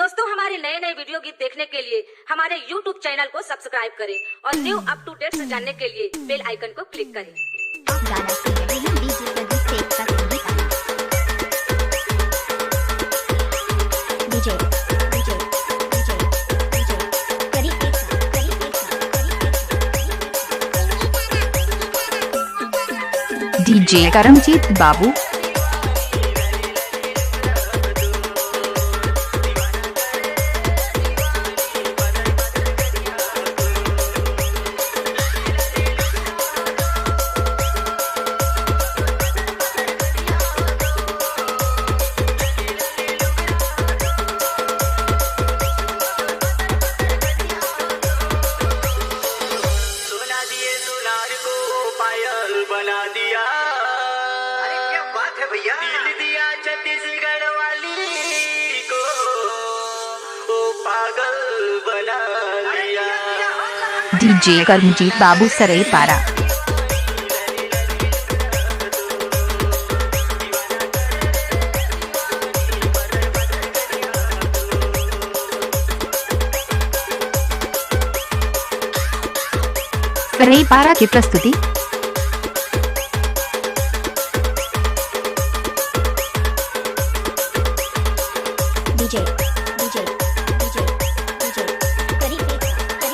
दोस्तों हमारे नए नए वीडियो गीत देखने के लिए हमारे YouTube चैनल को सब्सक्राइब करें और न्यू अप टू डेट से जानने के लिए बेल आइकन को क्लिक करें। गाना सुन रहे हैं डीजे प्रदीप से का संगीत डीजे डीजे डीजे डीजे करी एक साथ डीजे करमजीत बाबू बना दिया। अरे क्या बात है भैया, दिल दिया छत्तीसगढ़ वाली को, ओ पागल बना दिया। डीजे करमजीत बाबू सरई पारा सरई पारा की प्रस्तुति डीजे डीजे डीजे डीजे करी एक साथ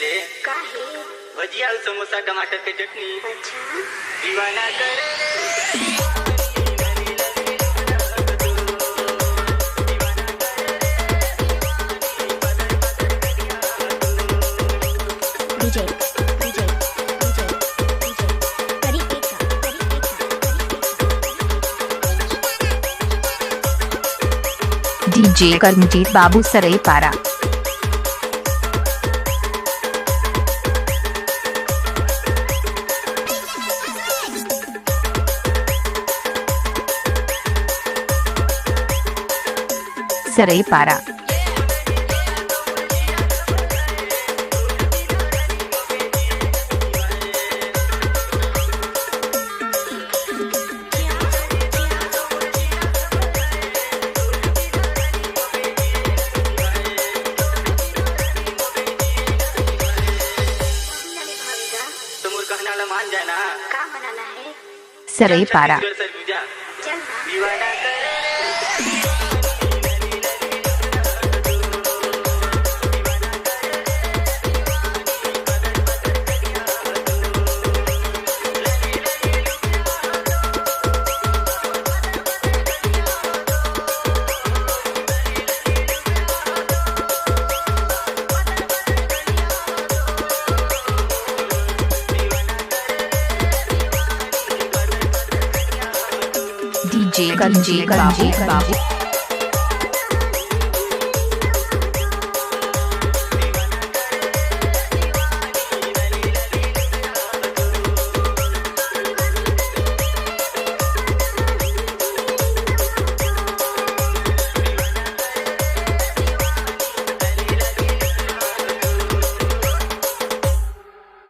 ले काहे भजिया समोसा टमाटर के चटनी अच्छा दीवाना करे डीजे डीजे डीजे डीजे करी एक साथ डीजे करमजीत बाबू सरई पारा सरई पारा तुम कहना ला मान जाना का बनाना है सरई पारा चल ना दीवाना करे डीजे करमजीत बाबू